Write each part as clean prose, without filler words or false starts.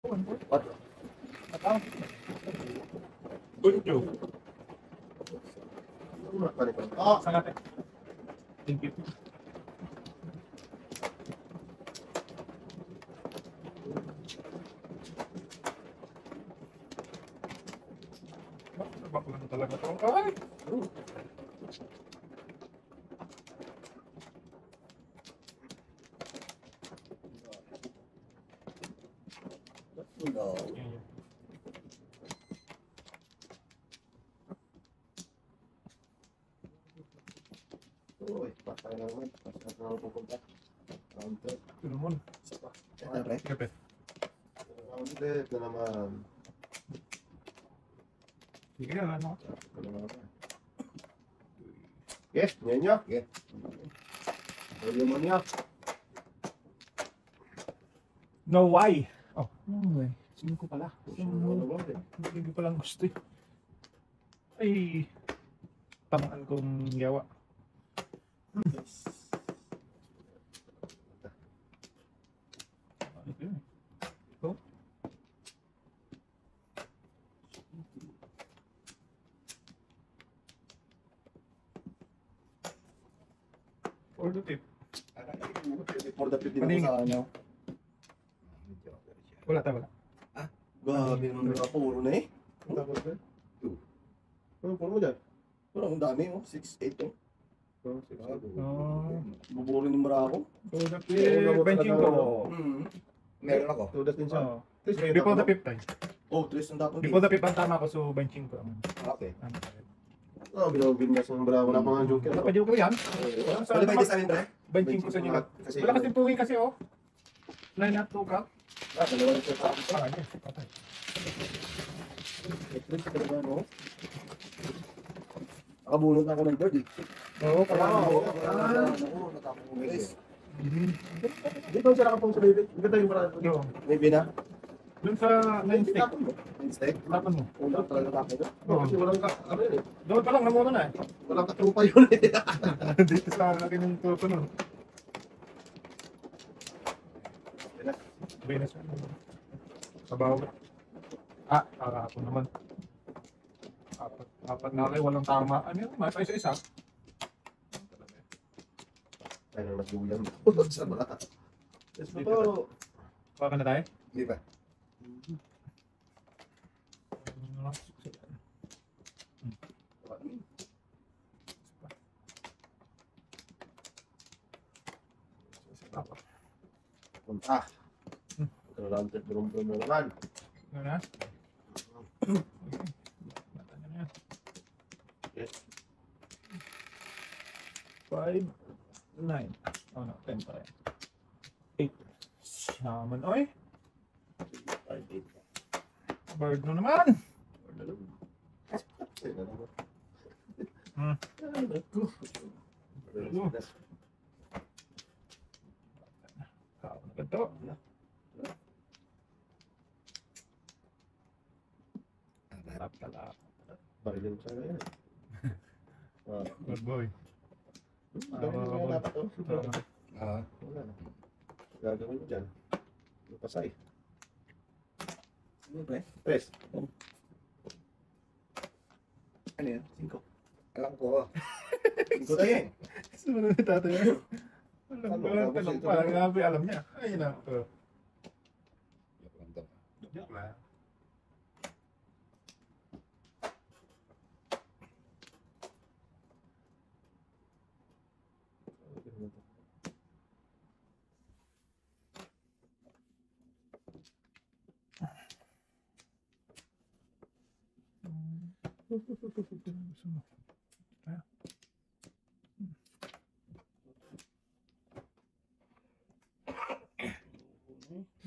What? Good job. Oh, Saan natin? Thank you. Bakit lang talaga ito? Ay! no. Uy, patay na naman. Patay na naman pupunta. Round trip. Ito naman. Isa pa. Ito, pre. Sige, pe. Round trip na naman. Sige na, ano? Ito na naman. Yes, ngayon niya. Yes. Ngayon mo niya. No, why? Oh, no way. Sino ko pala? Ano Hindi ko palang gusto eh. Ay, tamaan kong gawa. Ano yun? Ito? Or the tip? For the 50 na Paning. sa ano. Wala ta, wala. Grabe naman na puro na eh. Tapos na. Ano puro mo dyan? Pero ang dami oh. 6'8 oh. Buburin ng Barako. So, the tip, benching ko. Meron ako. Tudas din siya. Oh. Before the fifth time. Oh, tres ang tapos. Before the fifth ang tama ko, so benching ko. Okay. Oh, binawagin na sa Barako. Wala pa nga joker. Wala pa joke ko yan. Pwede ba sa amin, pre? Benching ko sa inyo. Wala kasi tuwing kasi oh. 9 at 2 ka. Dalawa na siya sa akin. Parang yan. Patay. Tres ka na ba, no? Nakabulot na ako ng bird eh. Oo, parang Di ba siya nakapong sa baby? Ganda yung Barako. Yo, Maybe na? dun sa 9 stick. Instead? Lapan mo. Una talaga tapos. Oo. Kasi walang ano yun eh. Doon pa lang, namura na eh. Walang katrupa yun eh. Dito sa akin yung tuto nun. Venus. Sabaw. Ako naman. Apat na kayo, walang tama. Ano yun? Mas isa-isa. Ay, nang nagbuyan. Sama. Yes, Dito po. Baka na tayo? Hindi ba? Punta. Round trip na naman. Ano na? Mata niya na yan. Yes. 5, 9. Oh no, 10 pa rin. 8. Shaman, oy. 5-8. Bird na naman. Kao na ganito. Talap. Barilin siya ngayon. Good boy. Barilin mo dapat to. Wala na. Gagawin mo dyan. Pasay. Ano ba? Tres. Ano yan? 5. Alam ko. 5 tayo eh. Sumunod na tatay niya. Talong pa. Grabe, alam niya. Ayun na. Joke lang.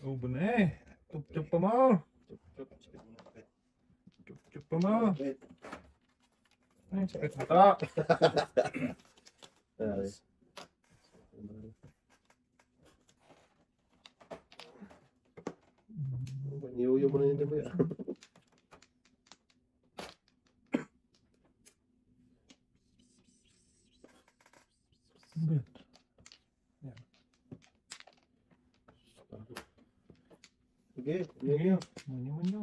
Ubo na eh. Chup-chup pa mo. Chup-chup pa mo. Ay, sakit mata. Niuyo mo na yun, diba? Good. Sige, sige. Manyo. Manyo.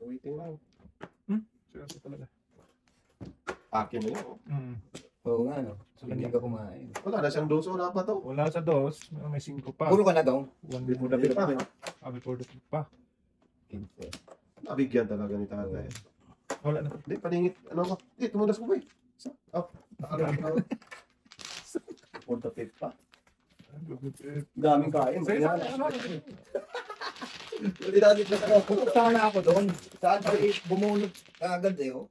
Waiting lang. Seryoso talaga. Akin na yun. Oo nga, no? Hindi ka kumain. Wala na siyang doso, wala pa to. Wala sa dos, may 5 pa. Puro ka na daw. 1 Before before the the pa. before the pa. Nabigyan talaga ni tatay. Wala na. Hindi, paningit. Ano ba? Hindi, tumudas ko ba eh. Oh, before the fifth pa. Daming kain. Sa isang ano? Hindi natin na ako. Sana ako doon. Saan pa bumunod agad eh, oh.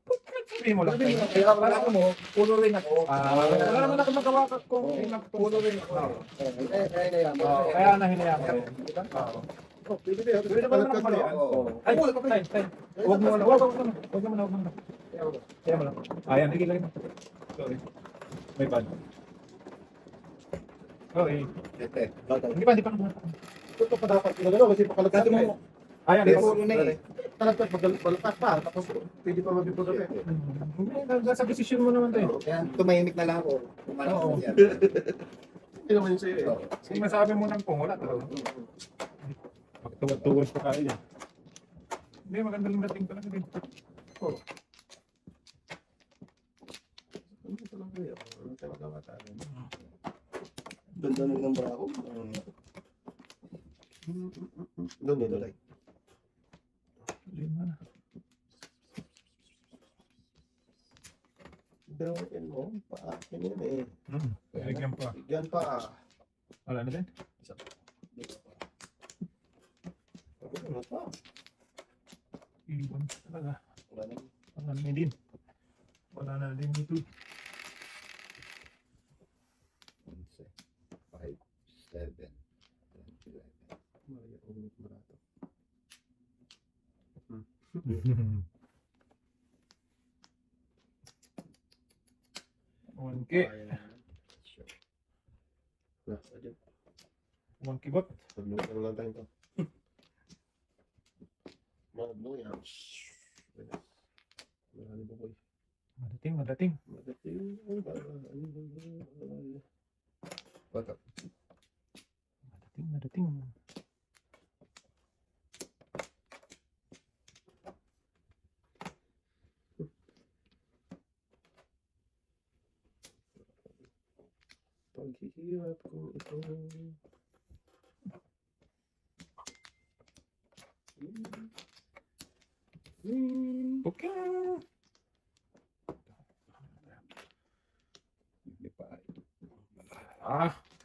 Sabi mo lang. Kaya pala mo, puno rin ako. Wala naman ako magawa kung Puno rin ako. kaya nahinayaan ko. Oh, pwede ba? Pwede ba naman kamalian? Ay, tay. Huwag mo na. Huwag mo na. Kaya mo lang. Ayan, higil lang. Sorry. May bad. Okay. Hindi pa. Ito pa dapat pinagano kasi pakalagkat mo. Ayan, Pero puno na eh. Talagkat balpas pa. Tapos pwede pa mabibig the fifth. Hindi, sa decision mo naman tayo. Kaya tumahimik na lang ako. Oo. Hindi naman yun sa'yo eh. Kung masabi mo ng wala talaga. Magtuwad-tuwas pa kayo yan. Hindi, maganda lang dating talaga din. Oh. Ano talaga yun? Ano talaga matagal? Ganda na ng brako. Doon. Lima na. Drawin mo, paakin yun eh. Bigyan pa. Bigyan pa. Wala na din? Ano pa? Iwan talaga. Wala na. Wala na din. Wala na din ito. 5, 7, 11. Maria, umit barato. One K. Nah, aja. 1 kibot. Pagluto lang tayo ito. Maglo yan. Marami ba boy? Madating. What up? Madating. Paghihirap ko ito. Okay.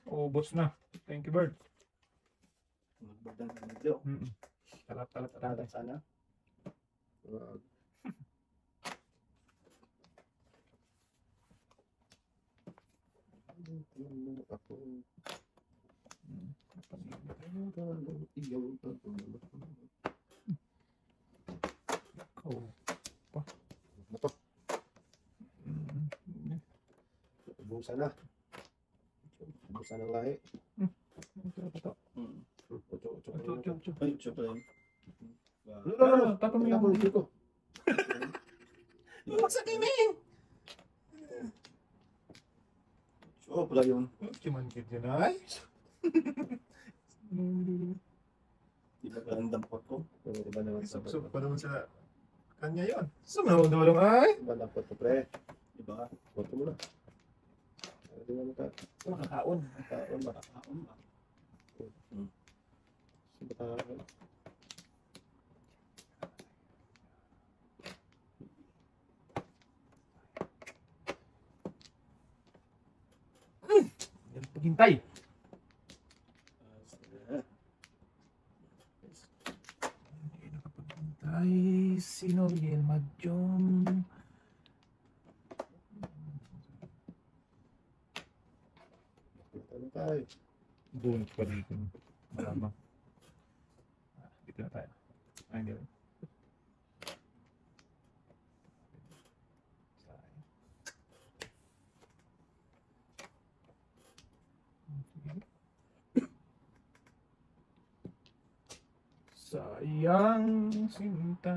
Ubos na. Thank you, Bird. Magbagdang ng video. Talat. Sana. Ako. Ito. Ubusan na. Ubusan ng lahi. Ocho. Ay, ocho pa yun. Tapos mo Tapos yung... ko. Sa gaming! So, pala yun. Cuman kid yun ay. Iba ka ang dampot ko. Pero iba naman sa Subsub pa naman sa kanya yun. Sumunod naman ay. Iba dampot ko, pre. Iba. Boto mo na. Di ba maka? Makakaon. Makakaon ba? Makakaon. Paghintay. Hindi nakapaghintay. Sino Riel Madjong? Ano tayo? Doon pa dito. Malamang. Dito na tayo. Ay, hindi rin. Sayang sinta.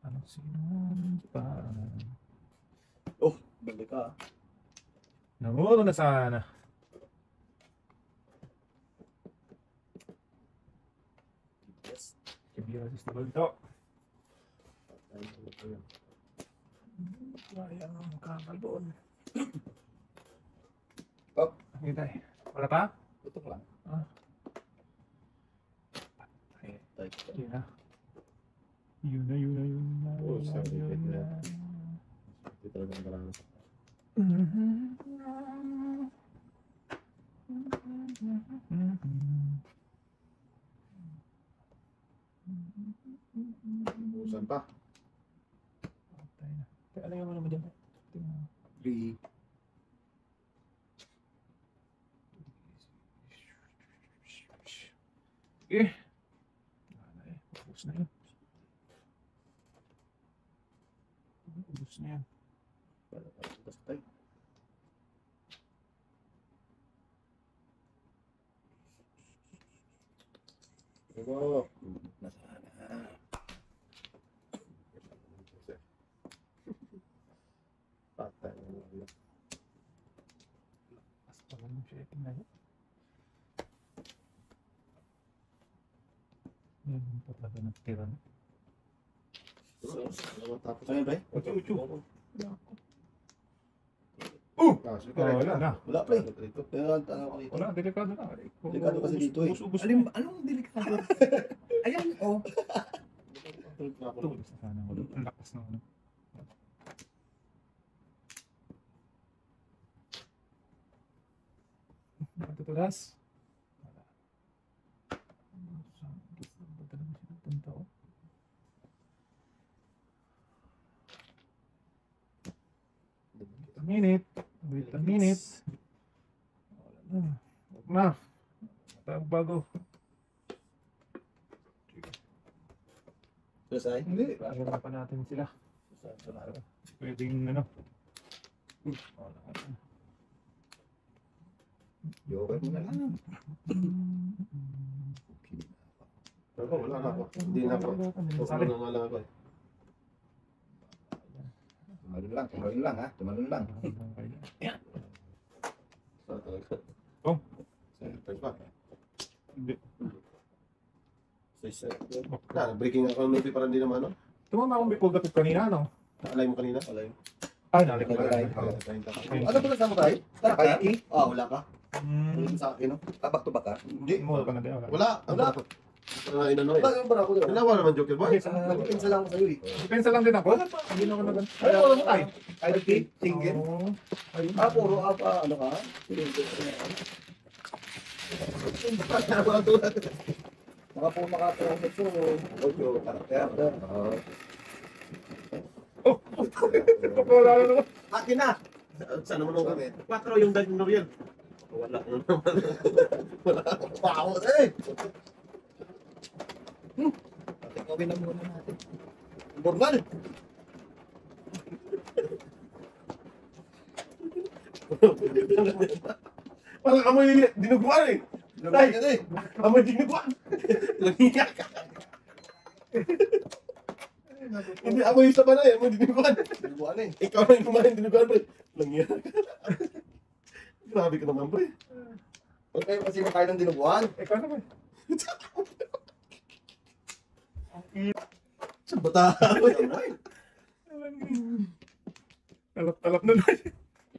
Ano sinumpa? Oh, balik ka. Nangulo na sana. Yes. Symbiosis na bulto. Kaya nga makakalboon. Oh. Hintay. Wala pa? Tutok lang. Yun na. Yun na, yun na, yun na. Oh, Yun na, sabi yun ko na. na. Hindi talaga marami. Busan pa. Patay na. Kaya ano yung ano mo dyan? Tingnan mo. 3. Eh. Wala eh. Ubus na yun. Ubus na yan. Ito. Nasana. Patay. Basta lang yung setting na yun. Yan pa talaga nagtira na. Tapos Ano yun, pre? uchu. Sige, Wala na. Wala, pre. Pero ang tanong ko dito. Wala, delikado na. Delikado kasi dito eh. Ubus na. Anong delikado? Ayan, oh. Ubus na sana ako doon. Ang lakas na ano. Matutulas. Wala. Saan ba talaga siya nagpunta, oh? Minute. Wait a minute. Wala na. Huwag na. Matawag bago. Susay? Hindi. Pagkakala pa natin sila. Susay. Pwedeng ano. Wala na. Joker mo na lang. Ako, wala na ako. Hindi na ako. Sali. Wala na ako eh. Tumalun lang ha. Tumalun lang. Saan talaga? Oh. Surprise ba? Hindi. Susay. Breaking ako ng movie para hindi naman ano? Tumama akong bipol gatid kanina, no? Naalay mo kanina? Wala yun. Ay, nalik ko Nalagay. lang. Ano pala sa mo tayo? Tara ka? Kay Ah, wala ka? Hmm. Wala sa akin, no? Back to back ha. Hindi. Mo ka na din. Wala. Wala. Wala inano eh. Wala yung para ko doon. Dalawa naman Joker Boy. Nagpinsa lang ako sa'yo eh. Depensa lang din ako. Hindi na ako nag- Ay, wala mo tayo. Ay, single. Oo. Ayun. Ah, puro ano ka? Makapromise ko. Ocho karakter. Wala na naman. Akin na! Saan naman ako? 4 yung dating Noriel. Wala na naman. Pao eh! Gawin na muna natin. Bornal! Parang amoy dinuguan eh. Tay! Eh! Amoy dinuguan. Langiyak ka. Hindi amoy sa banay, amoy dinuguan. Dinuguan eh. Ikaw na yung kumain dinuguan pre. Langiyak ka. Grabe ka naman pre. Huwag kayo kasi makain ng dinuguan. Ikaw naman. Sa bata. Talap-talap na lang.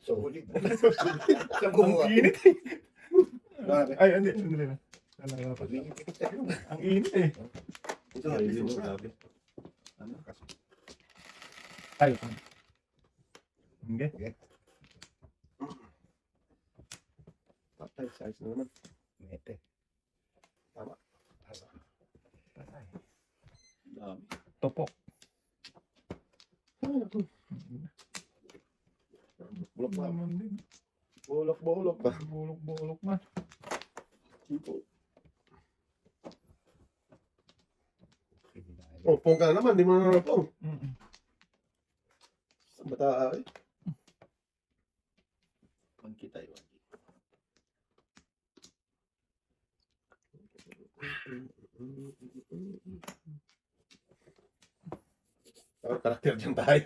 Solid. Ang Saan gumawa? init. Grabe. Ay, hindi na. Ang init eh. Ito, Grabe. Ano? Ay. Okay. Patay, size na naman. Mete. Tama. Patay. Dami. Topok. Bulok pa. Naman din. Bulok pa. Bulok na. Oh, pong ka na naman, di mo na pong. Mm-mm. Sa bata ay. Monkey tayo. Karakter dyan tayo.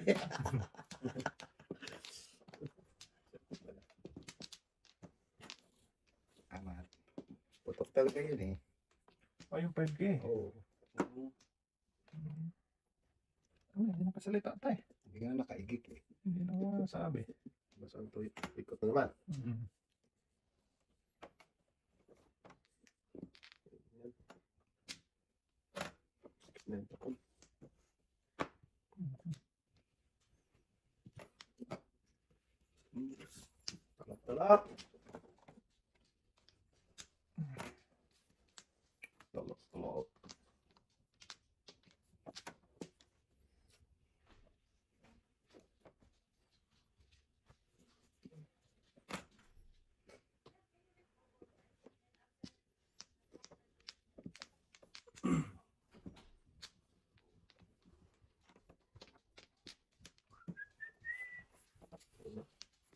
Amat. Putok talaga yun eh. Ay, yung 5K. Oo. Hindi na pasalita tayo. Hindi nga nakaigit eh. Hindi na masabi. Basta ito, ikot na naman. Yan. Talap-talap. Talap-talap.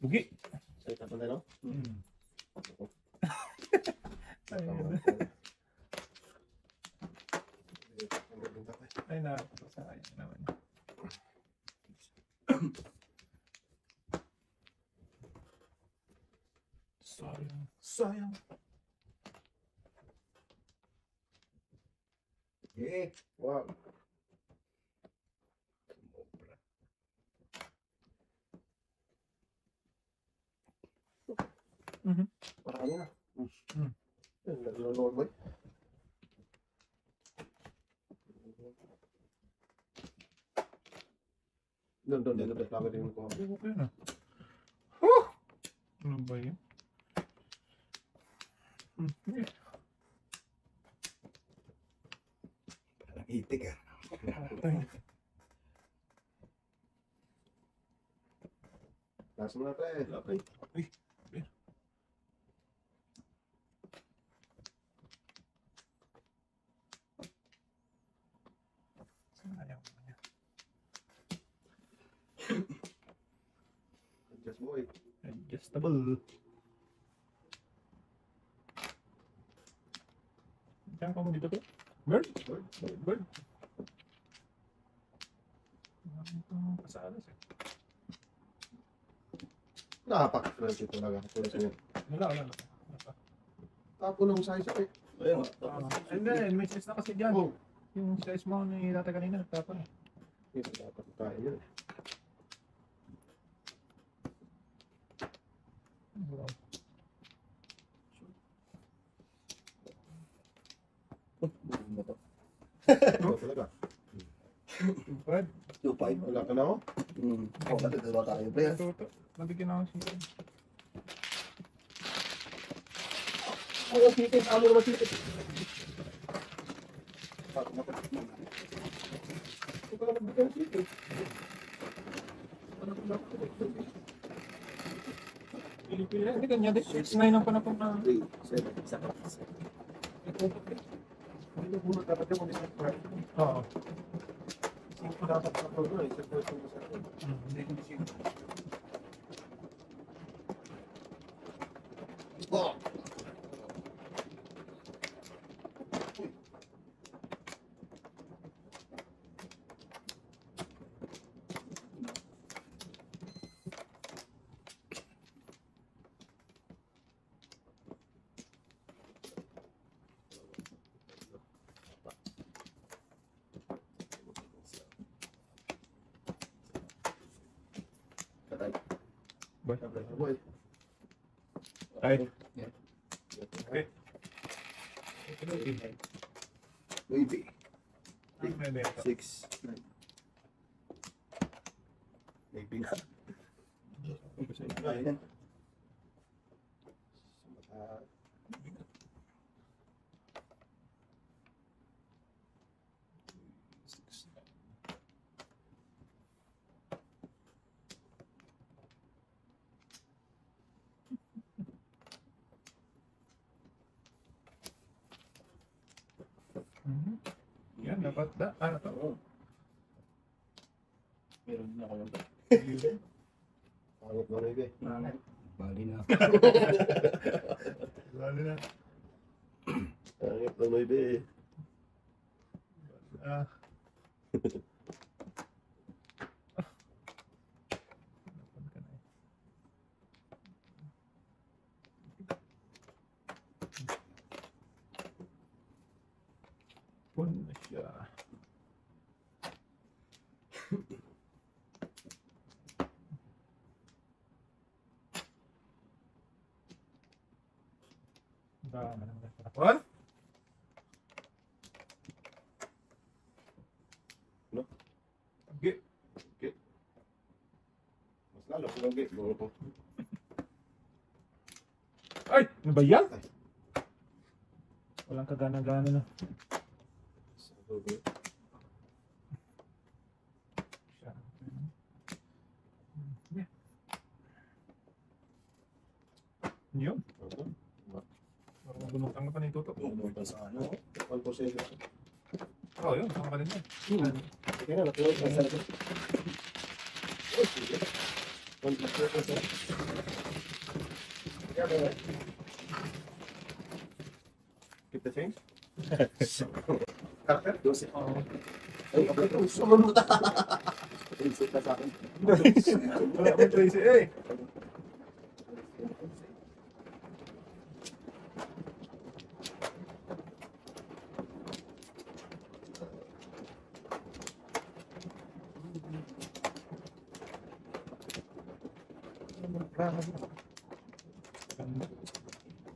Bugi. Say ka pa na, no? Ay na. Sayang naman. Sayang. Sayang. Eh, Wow. Marami na. Yan, nalulunod boy. Doon, labas lang din ko. Okay na. Ano ba yun? parang itik ah. Taas mo na pre. Okay. Uy. Sayang. Adjust boy. Adjustable. Diyan ka mo dito, Pe? Bird? Bird. Itong pasalas eh. Napaka-crunchy talaga. Wala. Tapo ng size eh. Ayun. Hindi, may size na kasi dyan. Oh. Yung size mo na yung dati kanina, nagtapon eh. Ito dapat tayo yun. Wow. Ito talaga. Fred, 2.5. Wala ka na ako? Oh, dalawa tayo pre. ito. Nabigyan ako siya. Ano sitit? Ano naman sitit? Ito ka naman ng sitit. Pilipili. Hindi kanya din. Ngayon ang panapong na. 3, 7, 7. Hindi muna dapat yung mag-isip pa. Oo. Isip ko dapat sa todo eh. Isip ko ito sa akin. Hindi ko disip. Oh! Boy. Boy. Ay. Okay. Okay. Maybe. May benta. 6, 9. Maybe na. Ayan. Yan, dapat da. Ano to? Oo. Meron na ako yung pangit na rin eh. Bali na. Lalo na. Pangit na rin eh. Ah. Ipon na siya. Dami ng ipon. No? Okay. Mas lalo kung lagi. Buro ko. Ay! Ano ba yan? Walang kagana-gana na. Sa lagi. Siya. Yeah. Yun. Parang bunutang na pa na itutok. Ano pa sa ano? 1%. Oo, yun. Saka pa rin yan. Sige na, nakuha sa sarili. Oh, sige. 1%. Keep the change? Carter? 12. Oo. Ay, okay. Sumunod na. Insert na sa akin. Wala mo Tracy eh.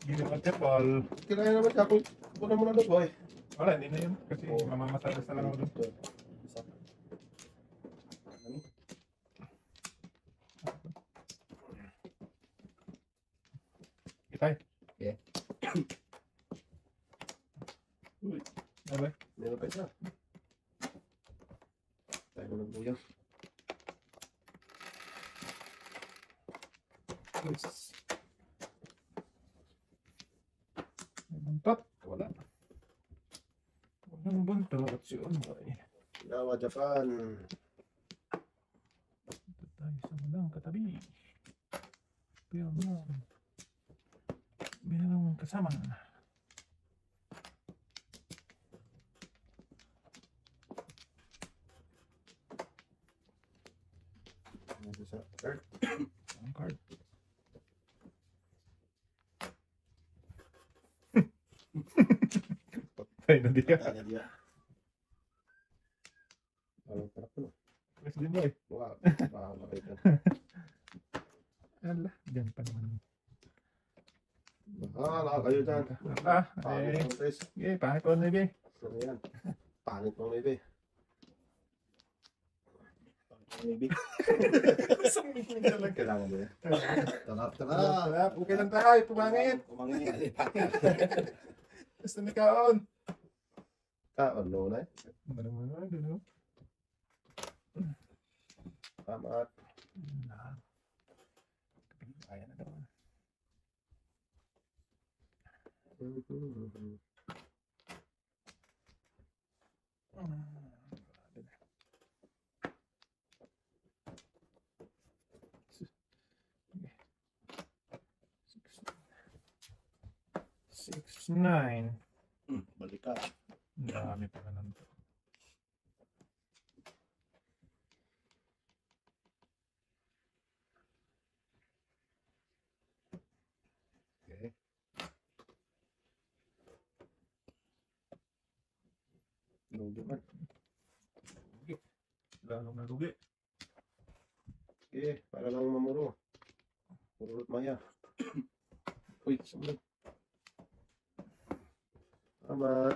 Ginawa tepal. Kailangan naman siya. Kunan mo na doon, boy. Wala, hindi na yun. Kasi mamamasalas na lang ako doon. Itay. Yeah. Uy, Ano? meron pa isa. Tayo mo ng buya. Buntot. Wala. Walang buntot. Si Onboy. Yawa, Japan. Dito tayo sa walang katabi. Pero mo. Binalang kasama. Ano sa third? Ang card. Patay na diya. Tanya dia. Ano, tarap ko. Mas din mo eh. Wow. Wow, makita. Ala, dyan pa naman. Bahala kayo dyan. Eh. Pangit ang test. Okay, pangit ko na ibig. So, yan. Pangit mong libe. Maybe. Isang meeting talaga. Kailangan mo yan. Tarap, Ah, okay lang tayo, pumangit. Pumangit. Basta may kaon. No na eh. Ano? Tama. Ayan na daw. Six, nine. Balik ka. Ang dami pa naman to. Okay. Lugi man. Lalong nalugi. Okay, para lang mamuro. Purulot maya. Uy, sumunod. Tama.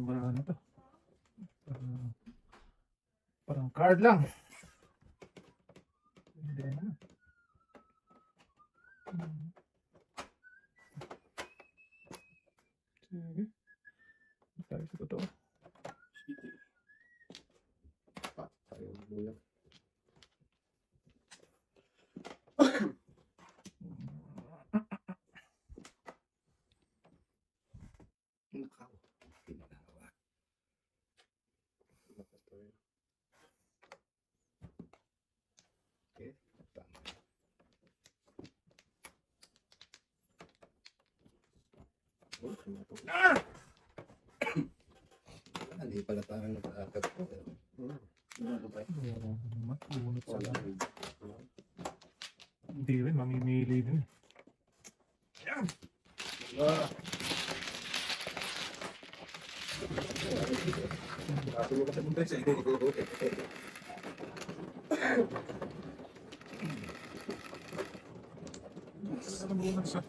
Ano to? Parang card lang. Hindi na. Sige. Tayo sa totoo. City. Tayo ng buya. Nakaw. Pinakawa. Okay. Tama. Ah! Hindi pala tayo nag-aakap ko. Matulot sa lang. Hindi rin, mamimili din. Tulog ka sa buntis eh. Ano ba yun sa?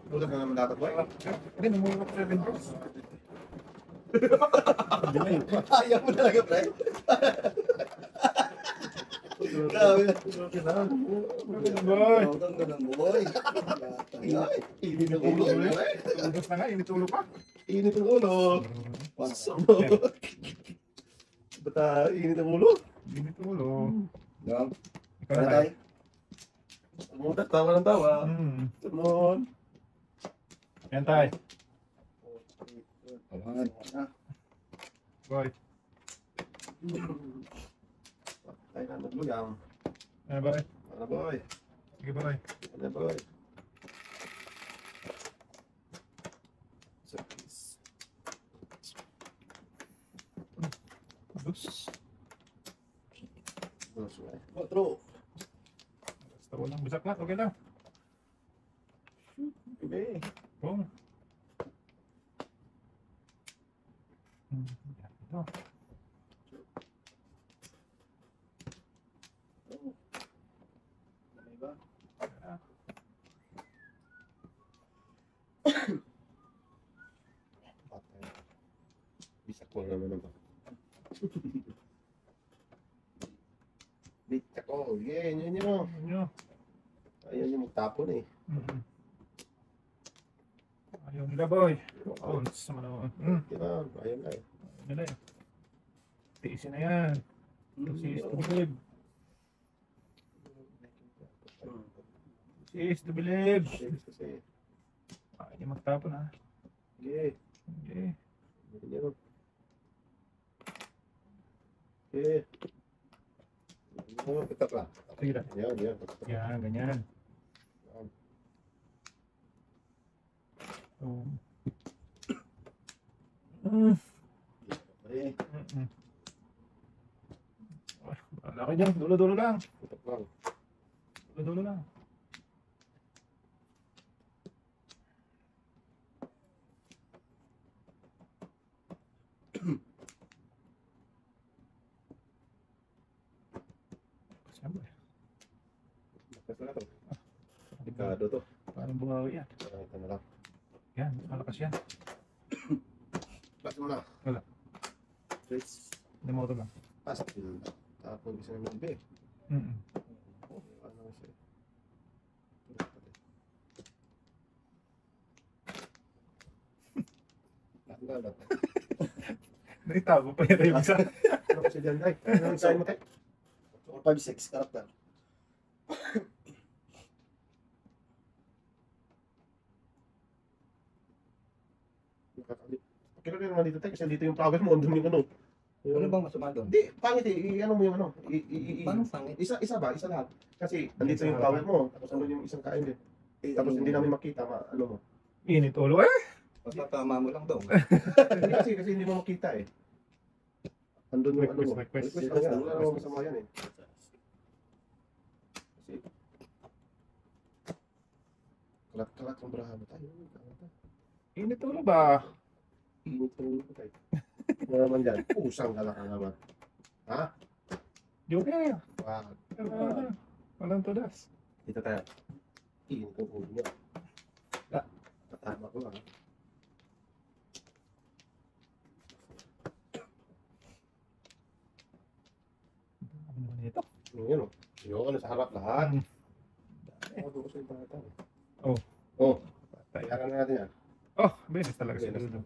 Tulog ka naman dapat, boy. Hindi, namulog ako 7 bros. Ayaw mo talaga, pre. Grabe na. Boy! Ang ganun, boy. Ay, init ang ulo, pre. Tulog na nga, initulo pa. Init ang ulo. Pasok mo. Bata, init ang ulo. Initulo. Yan. Ikaw Ano na tayo? tayo. Umutat, tawa ng tawa. Tunon. Yan tayo. Awan. Boy. Tayo na nagluyang. Ano ba? Ano, boy? Sige ba tayo? Ano, boy? Service. Dos. Dos, boy. Otro. Basta walang busak na. Okay lang. Bibi. Boom. Ito. Ano ba? Patay. Bisak ko naman ito. Bisak ko. Yan, yan yun. Ano? Ayaw niyo magtapon eh. Ayaw nila boy. Oh, sama naman. Diba? Ayaw na eh. Nila eh. Tiisin na yan. Tiis to believe. Tiis to believe. Kasi, Hindi magtapon ha. sige. Okay. Yan yun. Sige. Yan, pitak lang. Sige lang. Yan, yan. Yan, ganyan. Oh. Pre. Laki dyan. Dulo-dulo lang. Pitak lang. Dulo-dulo lang. Saan ba? Lakas na ito. Delikado to. Parang buhawi yan. Ito na lang. Yan, malakas yan. Pas mo na. Wala. Please. Hindi mo ito lang. Pas. Tapon isa naman ibe. Ano siya? Lahat. Naitago pa yata yung isa. Ano kasi dyan, Day? Ano ang sign mo, Tay? 4, 5, 6, karakter. Kailan ka naman dito, Tay? Kasi dito yung power mo, andun yung ano. Ano bang masama doon? Hindi, pangit eh. I-ano mo yung ano. Paano pangit? Isa ba? Isa lahat. Kasi andito yung power mo. Tapos andun yung isang kain din. Tapos hindi namin makita, ano mo. Init ulo eh. Basta tama mo lang daw. Hindi kasi hindi mo makita eh. Andun yung ano mo. Request. Request lang. Wala namang masama yan eh. Kasi kalat-kalat ang braha mo tayo. Init ulo ba? Init ang ulo ko tayo. Ano naman dyan? Pusang kalak ka naman. Ha? Joke eh. Wow. Walang tudas. Dito tayo. Init ang ulo niya. Katama ko lang. Ano naman ito? Yun o. Yung ano sa harap lahat. Mm. Ako doon ko sa ibang Oh. Oh. Tayo. Kaya na natin yan. Oh, beses talaga sila doon.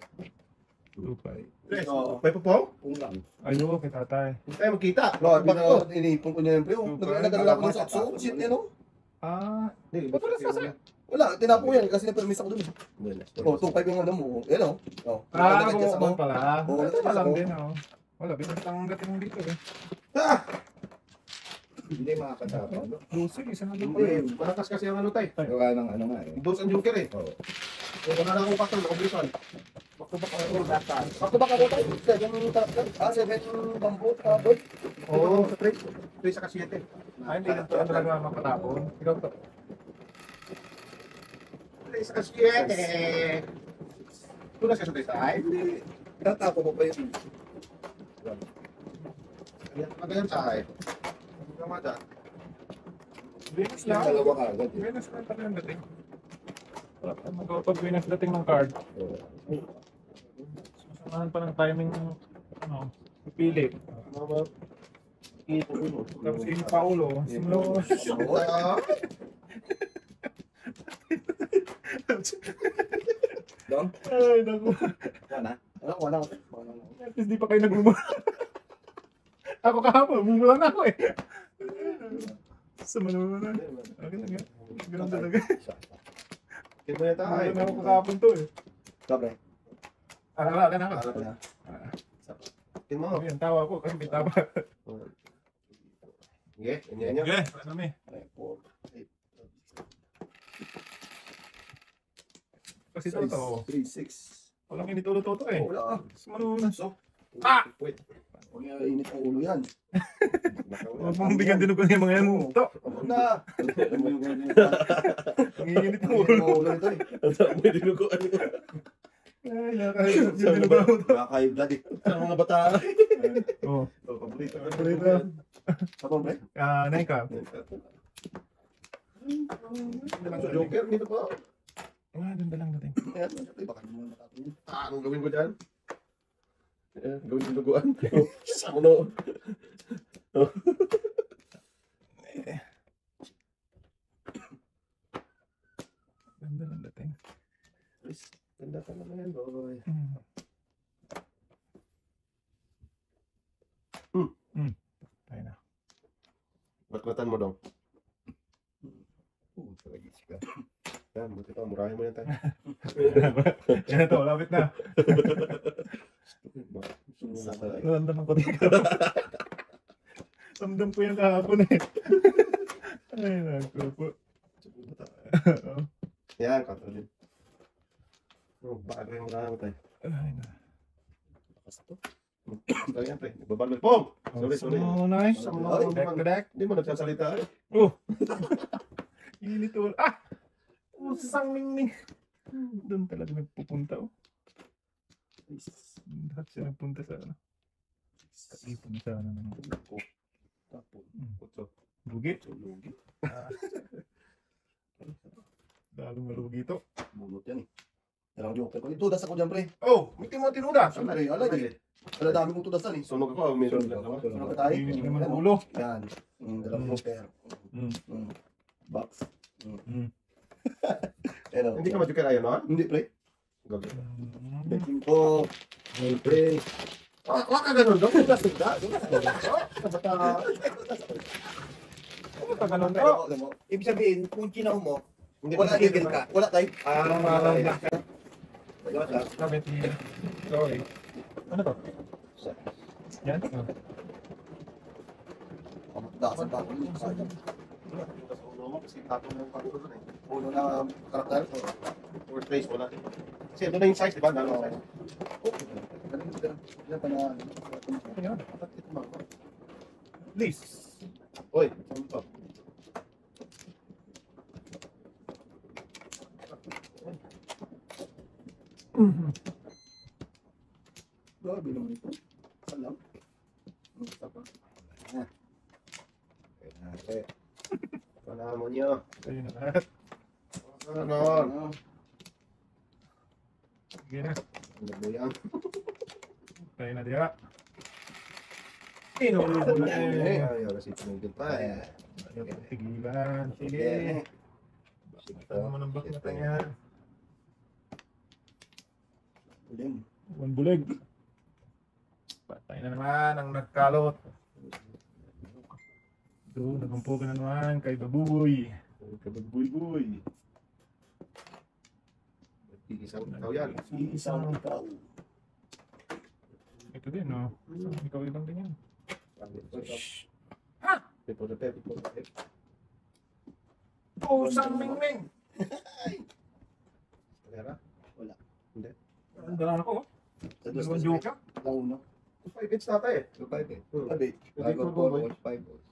Lupay. Tres. Oo. May pupong? Kung lang. Ayoko kay tatay. Hindi tayo magkita. No, Bakit ko? iniipon ko niya yung pre. Nagdala ko din sa akso. Shit yan, no? Ah, Hindi, ba't wala sa Wala, tinapo ko yan kasi na-permis ako dun. Hindi, Oh, 2.5 yung ano mo. Yan, oh. Oh. ah, Nagdagdag buo ako. pala. Oo, Ito pa lang oo. din, oh. Wala, binatang dating dito eh. Hindi makakatapon. no? Lucy, isa na lang Hindi, malakas kasi ang ano tayo. Gawa ng ano nga eh. Dos ang joker eh. Oo. Kung wala na akong patol, nakublisan. Back-to-back ako tayo. 7 tarakter. 7 bamboo. Boy. Oo, sa tres. Tres sa kasyete. Ay, hindi na ito talaga mapatapon. Ikaw to. Tres sa kasyete. Ito na siya sa tayo side. Hindi. Tatapo ko pa yun. Magayon side. Tama dyan. Venus Yung lang. dalawa ka agad. Venus lang pala yung dating. Wala pa magkakapag Venus dating ng card. Masamahan pa ng timing ng ano, pipili. Tapos si Paulo, simula Dong? Ay, naku. Wala. Wala. At least di pa kayo nagmumula. Ako kahapon, mumula na ako eh. Sama naman na. Okay lang yan. Ganun talaga. Kin mo yata ay. Mumula na ako kahapon to eh. Sabi. Alala na ako. Kin mo. Ayun, tawa ko kasi may tawa. Sige, ganyan Okay, ano mi? Kasi toto. 3-6. Walang initulo-toto eh. Wala. Sumalunan. So, Wait. huwag nga init ang ulo yan. Huwag mong bigyan din ko yung mga yan. To. Huwag na. Nanginginit ang Ulo ulo. ulo nito eh. May dinuguan ko. Ay, nakakahit yung dinubaho. Nakaka-blood eh. Sa mga bata. Oo. Paborito. Paborito. Sa pre? Naika. Joker, dito pa. Ganda lang dating. Ayan, baka naman nakatulog. Anong gawin ko dyan? Gawin dinuguan. Sa uno. Ganda lang dating. Ganda ka naman yan, boy. Tayo na. Baklatan mo dong. Tragis ka. Yan, buti pa, murahin mo yan tayo. Yan na to, lapit na. Naramdaman ko dito. Ramdam ko yan kahapon eh. Ay, naku po. Yan, katulad. Bago yung murahin mo tayo. Ay, na. Tayo yan tayo. Babalol. Pong! Sorry. Nice. Deck to deck. Hindi mo nagsasalita eh. Oh! Init ulo. Ah! Usang ningning. Doon talaga nagpupunta oh. Lahat siya nagpunta sa ano. Kaipon sa ano naman. Tapon. Kutso. Lugi. Lugi. Lalong malugi ito. Bunot yan eh. Yan ang joker ko. Tudas ako dyan pre. Oh! May tinuda. Siyempre, alay eh. Wala dami kong tudasan eh. Sunog ako, meron lang. Sunog ka tayo. Init naman ang ulo. Yan. Dalawang joker. Box. Ano? Hindi ka ma-joker ayaw no? Hindi pre. Gagawin. Betting ko. Pre. Wala ka ganun dong. Tudas. Ano pa ganun to? Alam mo, Ibig sabihin, kung ginaw mo, Hindi wala tigil ka. wala tayo. Sabi ti. Sorry. Ano to? Yan? Dasan pa ako. Kasi tapon ng pagkulo doon eh. Uno na karakter. Or trace mo natin. Kasi ito na yung size, di ba? Nalo size. Yan pa na. Yan. Please. Uy, ano to? Grabe naman ito. Salam. Panamo niyo. Ayun na lahat. Ano? Sige na. Nabuyang. Tayo na diya. Inuulo na eh. Ayaw na si Tumigil pa eh. Ayaw pa tigilan. Sige. Ano mo ng bakit na yan? Uling. Buwan bulig. Patay na naman ang nagkalot. Doon, nagumpo ka na naman kay Babuy. Kabagbuy-buy. Isang ikaw yan. Isang ikaw. Ito din, no? Ikaw ibang din yan. People the pep, people the pep. Pusang mingming! Kalera? Wala. Hindi. Ang dala ko. Dalawang joker. Nauna. 5 hits nata eh. 5 eh. Sabi. Hindi ko 5 balls.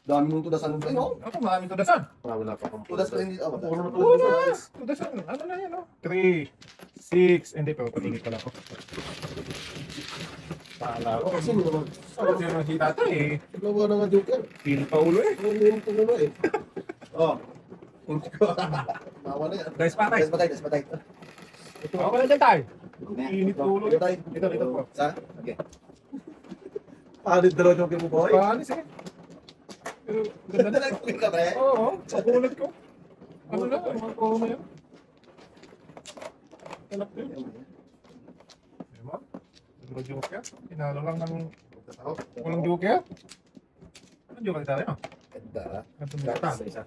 Dami mong tudasan ko, no? Ako, maraming tudasan. Wala pa akong Tudas pa rin dito. Puro na Oo tudas. na. Tudasan. Ano na yan, oh? 3, 6, hindi pa. Patingin pala ako. Pala ko. Kasi hindi naman. Kasi nakita ito eh. Gawa na nga joker. Pili pa ulo eh. Hindi ito na eh. Oh. Hindi ko. Bawa na yan. Guys, patay. Guys, patay, guys, patay. Ako pala dyan tayo. Init ulo Ito eh. tayo. Ito po. Sa? Okay. Alit dalawa joker mo, boy. Paalis eh. Pero, ganda na. Nag-click ka, pre. Oo, sa kulat ko. Ano na, mga puro na yun. Anak ko yun. Diba? Siguro joker. Pinalo lang ng walang joker. Anong joker tayo? Ganda. Ganito na yata. Isa.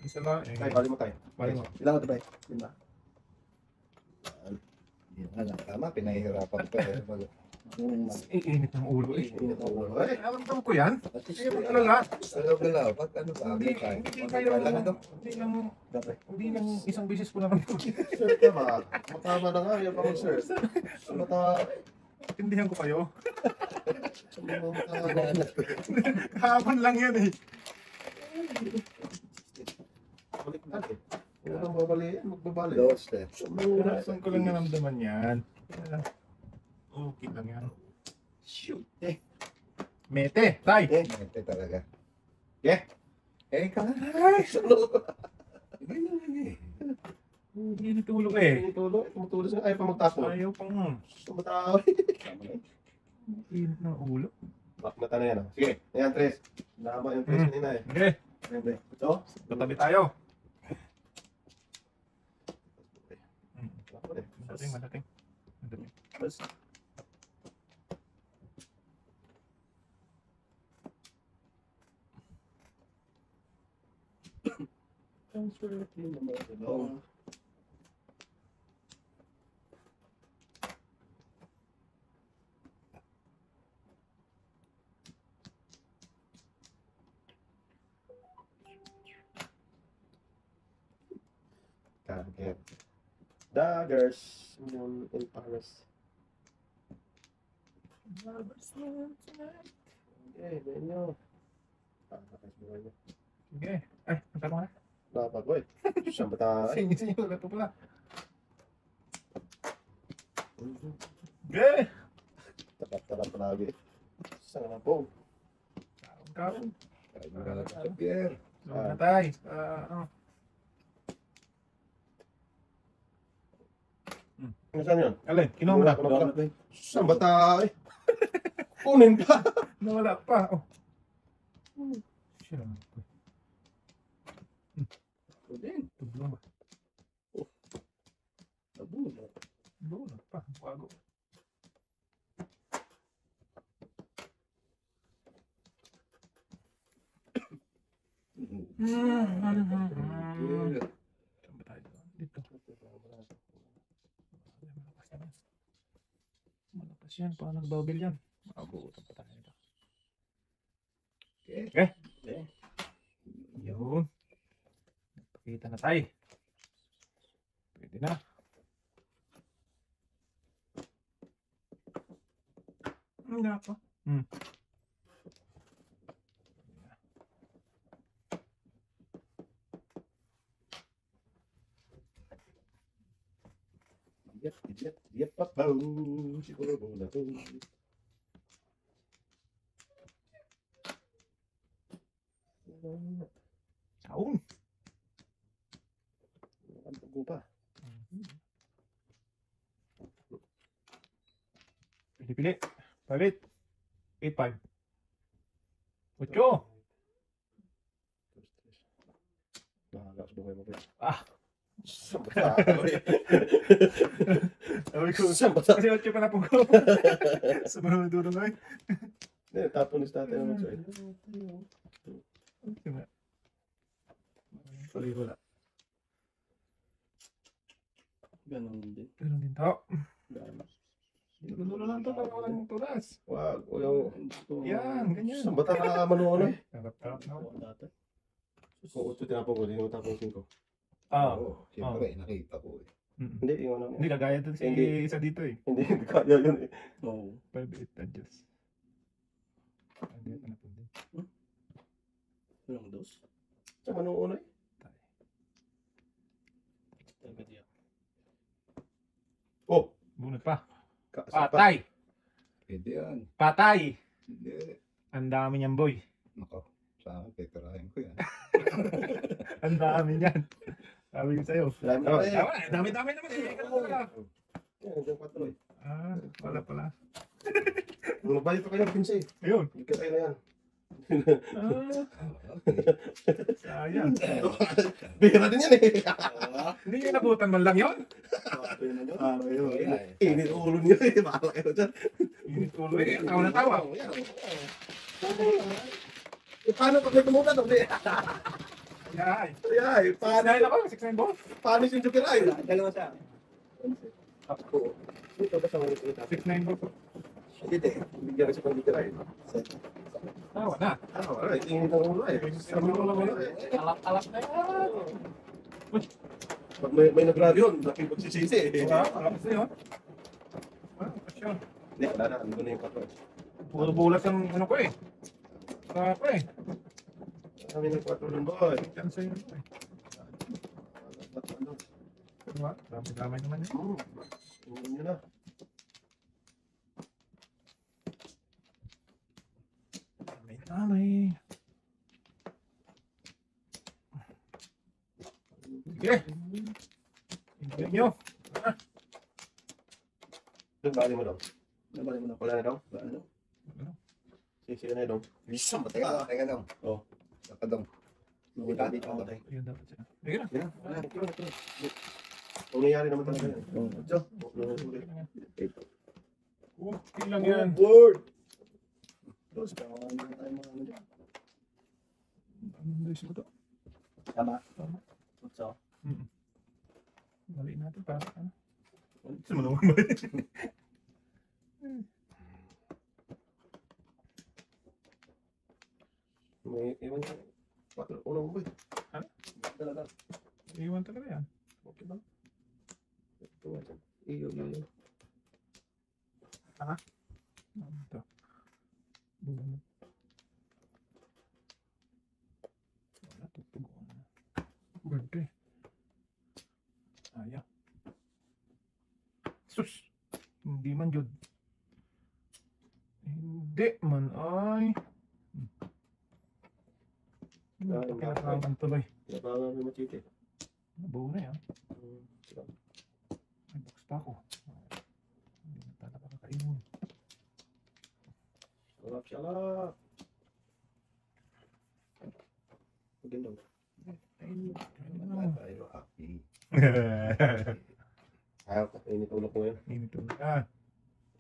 Isa lang eh. Ay, bali mo tayo. Bali mo. Ilan ka, pre? Lima. Yun na lang. Tama, pinahihirapan ko. Iinit ng ulo eh. Init ang ulo. Ay, alam ko yan. Sige, mag-alala. Alam na lang, pag ano ba? Hindi, hindi kayo, hindi lang isang beses ko naman. Sir ka ba? Matama na nga. Yan pa ko, sir. Matama. Tindihan ko kayo. Pinaanak ko. Kahapon lang yan eh. Baliktad eh. Huwag nang babali. Magbabali. Lower step. Saan ko lang naramdaman yan. Okay lang yan. Shoot eh. Mete, tay. Mente talaga. Yeah. Ikaw na. Ay, hindi tulog eh. Tumutulos nga. Ayaw pa magtapo. Ayaw pang Tumatawa. init ng ulo. Back na tayo yan. ah. Sige. Ayan, Tres. Naba yung Tres kanina eh. Okay, Ayan, pre. Ito. tatabi tayo. Ako eh. Malaking, malaking. Malaking. Bas. Oh. Target. Daggers. Moon in Paris. Okay, then nyo. Nakakais buhay nyo. Sige. Ay, nagtanong ka na. Dapat, boy. Saan ba tayo? Sige, ulit po pala. Okay. Tapat-tapat palagi. Saan naman po? Karon. Kain mo na sa Pierre. So, na tayo. Ano? Saan yun? Alin, kinuha mo na. Wala pa. Saan ba tayo? Kunin pa. Nawala pa. Oh. Siya. Din. Tublong ba? Nabuno. Doon pa. Bago. Saan ba tayo doon? Dito. Malakas yan. Paano nagbabil yan? Makabuutan pa tayo dito. Okay. Okay. Yun. Pakita na tayo. Pwede na. Hindi ako. Yep, papaw. Siguro muna to. Taon. Ang tugo pa. Pili-pili. Palit. 8-5. 8. Bahala sa buhay mo. pre. Ah. Saan ba tayo? Sabi ko, Saan ba tayo? kasi 8 pa na po ko. Sa mga maduro ngayon. Hindi, tapunis natin naman sa'yo. Sorry, wala. Ganon din. Ganun din to. Dulo lang to para walang tulas. Wag, o yung... Yan, ganyan. Saan ba tayo nakakamanuha na? Tarap-tarap na. Dati. Kung 8 tinapon ko, hindi mo tapon 5. Ah. Oo, siyempre, nakita ko eh. Hindi, yung ano. Hindi kagaya dun si Hindi. isa dito eh. Hindi, hindi kaya yun eh. Oo. 5-8 adjust. Hindi pa na po din. Walang dos. Sa manuuna eh. Talaga diyan. Oh! Bunot pa. Kaasa pa. Patay! Pwede yan. Patay! Hindi. Ang dami niyan, boy. Nako. Sa akin, peperahin ko yan. Ang dami niyan. Sabi ko sa'yo. Dami Oh, na eh. tama, dami-dami naman. Eh. Yan, dyan 4 eh. Ah, pala. Ano ba ito kayo? 15 eh. Ayun. Ika tayo na yan. Ah, sayang. Bira din yan eh. Hindi nyo nabutan man lang yun. Ah, ayun. Init ulo niya eh. Bahala kayo dyan. Init ulo eh. Tawa na tawa. Paano pag may tumulat? Ay. Ay, paano? 6'9 ako, 6'9 boss. Paano yung joker ay? Dalawa sa akin. Ako. Ito ba sa mga ito? 6'9 boss. Hindi eh. Bigyan kasi pang joker ay. Tawa na. Ah, alright. Init ang ulo eh. Alap na yan. Pag may nag-grab yun, laking pagsisisi eh. Alap na yun. Pasyon. Hindi, wala na. Ano na yung pato. Puro bulas ang ano ko eh. Sarap eh. Kami nag-4 ng boy. Diyan sa'yo eh. Ano? Diba? Dami-dami naman eh. Tingnan nyo na. Dami-dami. Sige. Tingnan nyo. Doon, bali mo daw. Bali mo na. Wala na daw? Wala na daw? Ano? Sige na daw. Bisa, matay Teka, ka. teka dong. Oh. Saka dong. Wala dito. Matay. Ayun dapat siya. Sige na. Yan. Wala. Okay na. Kung nangyari naman talaga yan. Diyo. Okay lang yan. Word! Dos, pero wala na tayo mga ano dyan. Ano isip ko to? Tama. Tama. What's up? Mali natin para ano? Gusto mo naman ba? May iwan ka. Unang mo ba? Ano? Talaga. Iwan talaga yan. Okay ba? Ito nga dyan. Iyo. Ano ito? Bunot. Wala, tutugon na. Birthday. Ayaw. Sus! Hindi man jud. Hindi man ay. Kinakaman tuloy. Nabangan mo machite. Nabuo na yan. May box pa ako. Hindi na talaga kakainin. Shalap. Maganda. Ay, Tayo happy. Ayaw ka. Init ulo ko ngayon. init ulit ka.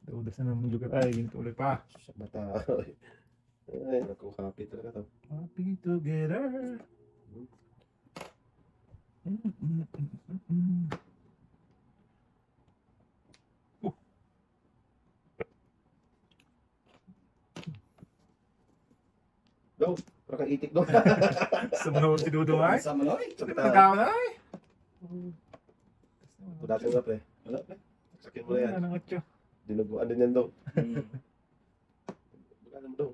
Daudas na ng lugar ay, init ulit pa. Sa mata. Ay, naku, happy talaga to. Happy together. Daw, parang kang itik daw. Sumunod si Dudong ay. Sa Maloy. Nagkawa na ay. Dating nga pre. Wala pre. Sakin mo na yan. Ano nga tiyo? Dinuguan din yan daw. Baka mo daw.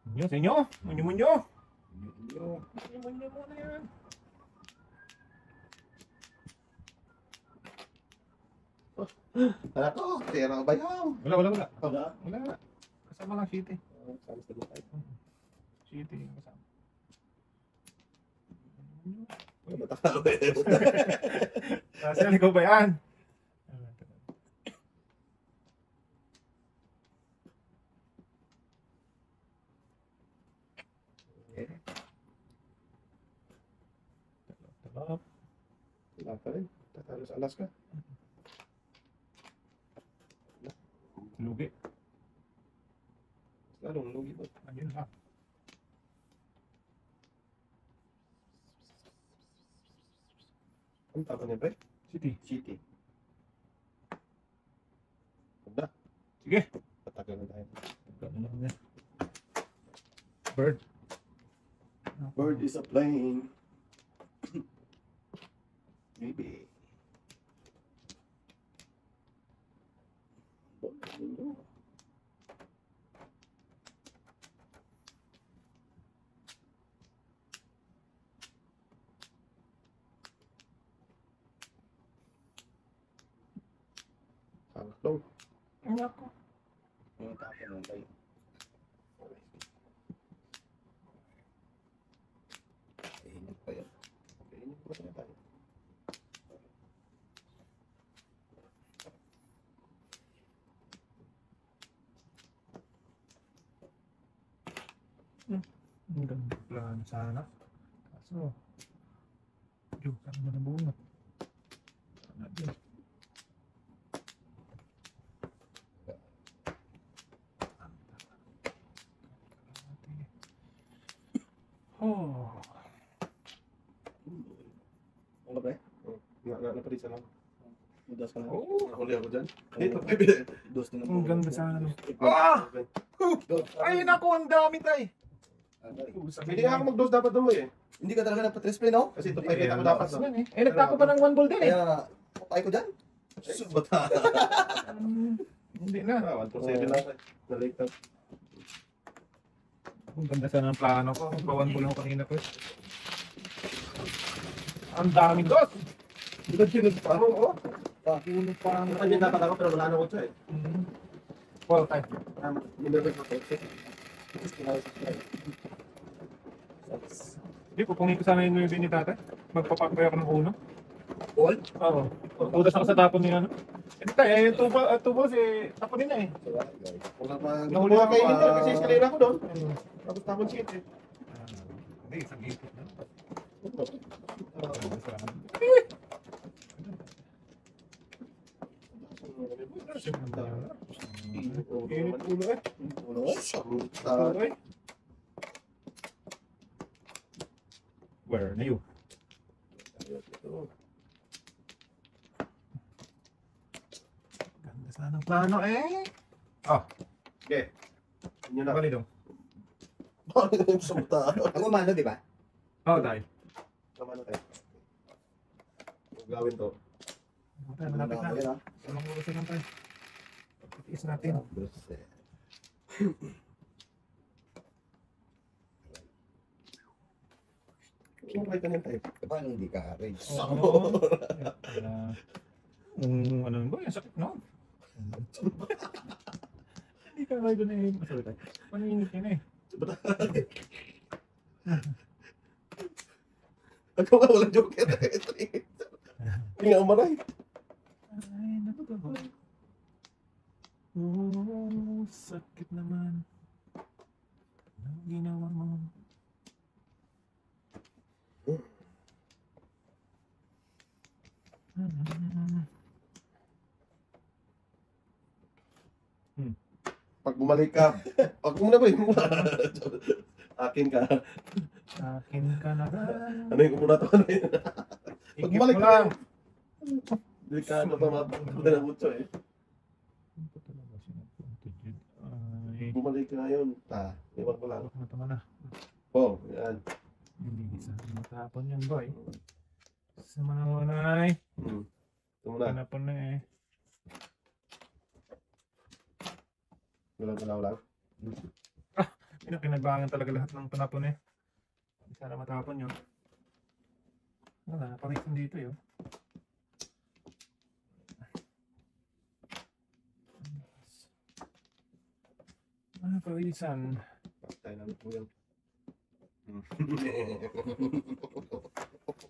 Inyo, sa inyo. Munyo. Yung Munyo muna yan. Ako, tira ka ba yan? Wala. Wala. Wala. Kasama lang city. Sabi sa lukay. City yung kasama. Wala matakalo eh. Nasaan ikaw ba yan? Talap. Wala pa rin. Tatalo sa Alaska. Lugi. Lalong lugi ba? Ayun lang. Ang tapa niya pre? City. City. Sige. Patagal na tayo. Ganun lang yan. Bird. Bird is a plane. Maybe. Pangalaw. Nako. Yung tapon ng tayo. Init pa yan. Kainin ko na tayo. Ang ganda plano sana. Kaso, yun, saan mo nabunot? Sana din. Oh. Ano ba pre? Napalisan ako. Udas ka na. Oh. Nahuli ako dyan. Dito. Dito. Dos din Ang ganda sana. Ah! Ay, naku, ang dami tay. Hindi nga ako mag-dose dapat doon eh. Hindi ka talaga nagpa-tresplay, no? Kasi ito pa kita ko dapat. No? Eh, nagtako pa ng 1 ball din eh. Kaya, patay ko dyan. Subata. Hindi na. Ah, 147 na ako. Na-late na. Ang ganda sana ng plano ko. Bawan ko lang kanina ko. Ang dami dos. Sunod pa ako. Oh. Pakulo pa ang... Hindi dapat ako pero wala na ko siya eh. Well, time. Number ko. Hindi, kukunin ko sana yung nuwi ni tatay. Magpapampay ako ng uno. All? Oo. Udas ako sa tapon niya. Hindi tayo, eh, tubos eh, tapon nila eh. Wala pa. Nahuli Wala ako, kayo dito kasi eskalera ko doon. Tapos tapon shit eh. Hindi, isang ipot na. Init ulo eh. Ulo, Ulo eh. Where na you? Ganda sana ng plano eh. Ah, Okay. Yun na. bali dong. Sumuta. Ako mano, di ba? Oh, tayo. Tama na tayo. Gawin to. Malapit na. Yan, ah. Walang oras na lang tayo. Itiis natin. Kung kahit ano tayo. Paano hindi ka arrange? Oo. Ano ba? Yung sakit, no? Hindi ka kayo doon eh. Sorry tayo. Paninit yan eh. Ako nga walang joker. Hindi nga umaray. Ay, naku to. Oh, sakit naman. Ano ginawa mo? Pag bumalik ka, pag muna ba yun? Akin ka. Akin ka na ba? Ano yung kumuna to? Ano yun? Pag bumalik ka lang. Delikado pa mapunta na mucho eh. Ay, Bumalik ka ngayon. Iwan ko lang. tama na. Oh, yan. Hindi isa matapon yan, boy. Sa mga unay. Ito muna. Panapon na eh. Wala. Pinakinabangan talaga lahat ng panapon eh. Hindi sana matapon yun. Wala, parisin dito yun. Parisan. Patay na po yan.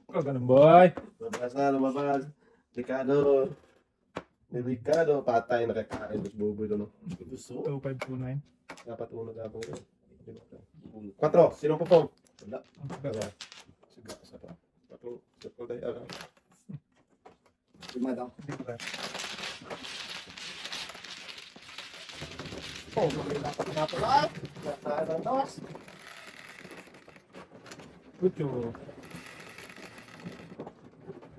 Oh, ganun boy. Lumabas na, lumabas. Delikado. Delikado. Patay, nakakain. Tapos buboy doon. Gusto? 2529. Dapat uno na po yun. 4. Sinong pupong? Wala. Ang tagal. Sige, isa pa. 4. Circle tayo. Lima daw. Hindi ko kaya. Oh, dapat nga pala. Dapat ng tawas. Good job.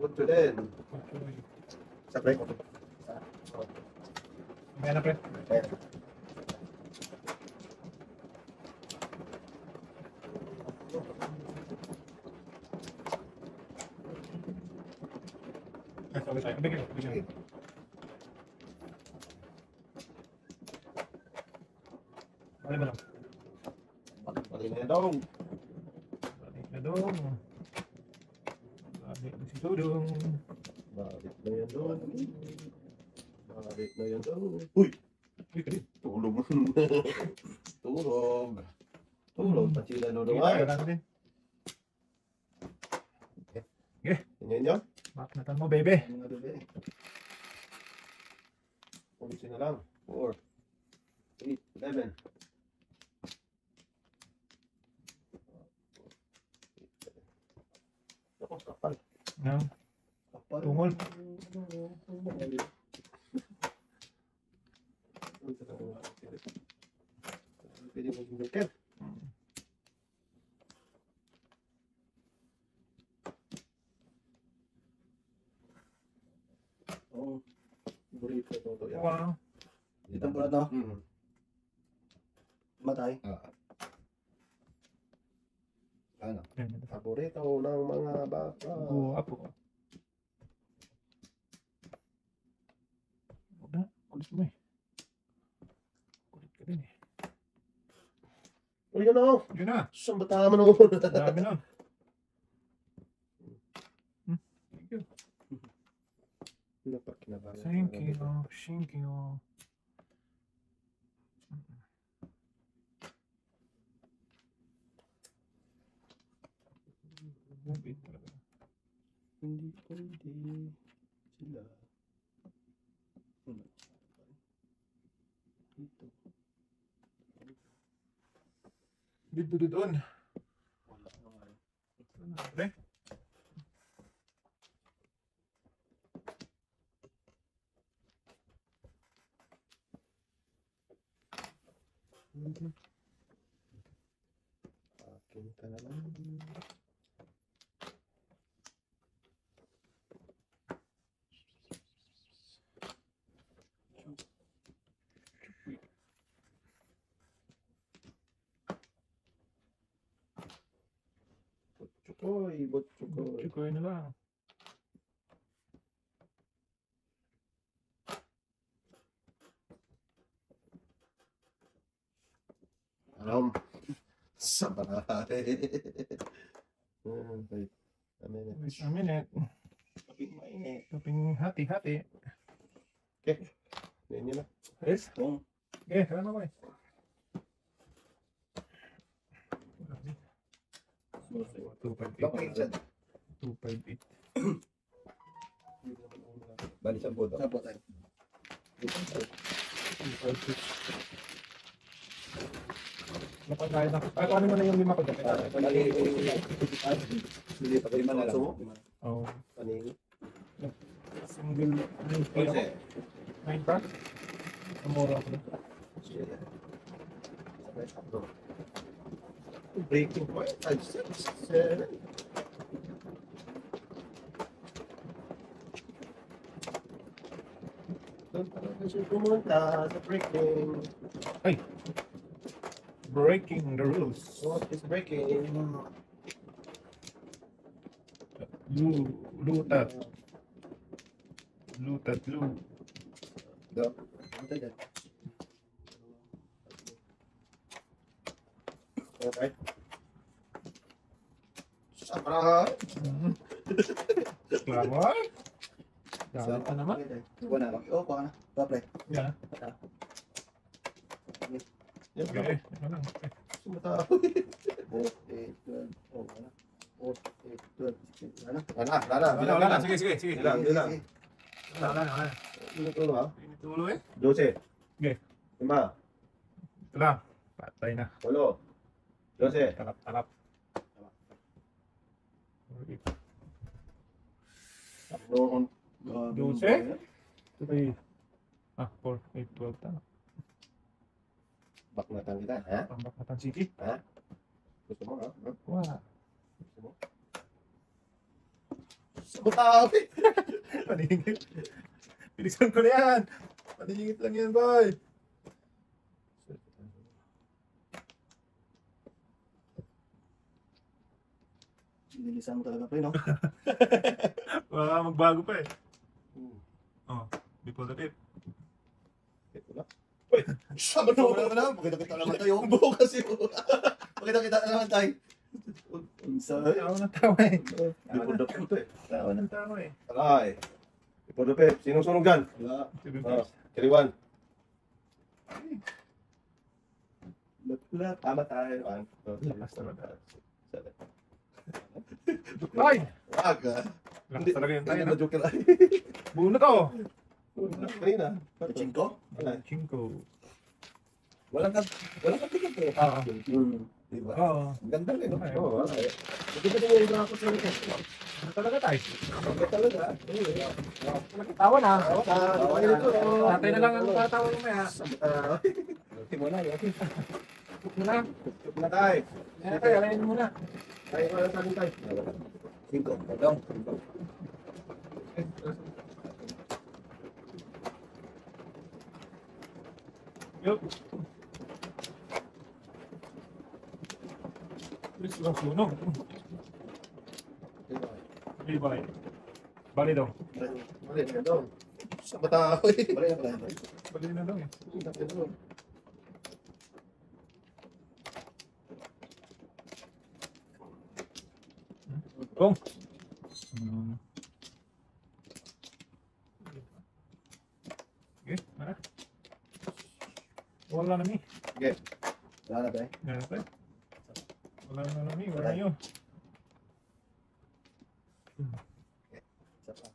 Good to din. Good job. Sa break. Ayan na, pre. Ayan. Ay, sorry tayo. Bigyan, bigyan. Balik mo lang. Pati na yan daw. Balik na dong. Balik na si Dudong. Balik na yan daw. Balik na yan daw. Uy! Uy, kali. Tulog. Tulog. Tulog. Pati na daw Sige naman. tayo, lang din. Ganyan yun. Maknatan mo, bebe. Mga bebe. Ulisin na lang. 4, 8, 11. Ako, kapal. No. Kapal. Tungol. Pwede mo gumikit. Oo. Burrito ito. Yan. Wow. Itong pula to, Mm. matay. Ano? Paborito ng mga bata. Oo, apo. Huwag na. Kulis mo eh. Kulit ka din eh. O yun o. Yun na. Saan ba tama nun? Dami nun. Thank you. Napakinabangan. Thank you. Thank you. Bubit talaga. Hindi pwede sila. Dito. Dito doon. Wala na nga rin. Ito na, pre. Akin ka na lang. Botchokoy, botchokoy. Chikoy na lang. Alam. Sa bahay. Wait a minute. Wait a minute. Kapit mainit. Kaping hati-hati. Yan na. Yes? Itong, Okay, kaya na ko eh. 258. Bakit siya? 258. Bali sa puto. sa po tayo. 256. Napag tayo na. Ay, kuhanin mo na yung 5 ko dyan. Bali, hindi pa lima na lang. Oo. Paningin. Single 9 pa. 9 pa? Kamura ako na. Breaking point. 5, 6, 7. Doon talaga siya pumunta sa breaking. Breaking the rules. What is breaking? Lutat. Lutat, lu. Ano tayo dyan? Okay. Sabra. Klamor. Dapat pa naman. Wala lang. Oo, baka na. Papre. Yan. Yan ka. Okay. Ano lang. Sumata. 4, 8, 12. Oh, wala. 4, 8, 12, 16. Wala na. Wala na. Sige, sige, sige. Bilang. Wala na. Pinutulo ha? Pinutulo eh. 12. Okay. 5. Ito lang. Patay na. 8. 12. Talap-talap. Noon. 12? 3. 4, 8, 12 na. Baknatan kita, ha? Pambakatan City. Gusto mo, ha? Wala. Gusto mo? Sumata. Paningin. Bilisan ko na yan. Malingit lang yan, boy. Sinilisan mo talaga, pre, no? Baka magbago pa eh. Oh, before the tip. Ito na. Uy, sama na. Pakita-kita naman tayo. Buo kasi. Pakita-kita naman tayo. Unsay? Tawa ng tawa eh. Before the pep ito eh. Tawa ng tawa eh. Alay. Before the pep. Sinong sunog dyan? Wala. Kaliwan. Lat. Tama tayo. Lakas talaga. Ay! Wag ah. Lakas talaga yung tayo. Hindi No? na joker ay. Buo na to. Kanina. Pachinko? Cinco. Walang ticket eh. Oo. Diba? Oo. Ganda rin. Okay. Oo. Hindi ba din yung bracket sa likod? Ano talaga tayo? Ganda talaga. Tawa na. Tatay na lang ang tatawa mamaya. mo na. Cook mo na. Joke na tayo. Yan tayo, alayin mo na. Tayo ko lang sa akin tayo. 5. Dong. Yup. Bilis lang sunog. Hey, bye. Bali daw. Mali na daw. Sama tayo eh. Bali na pala. Bali na daw eh. Bong. Okay, mana? Wala na mi. Wala na, pre. Yan pa. Wala na mi, wala yun. Isa pa.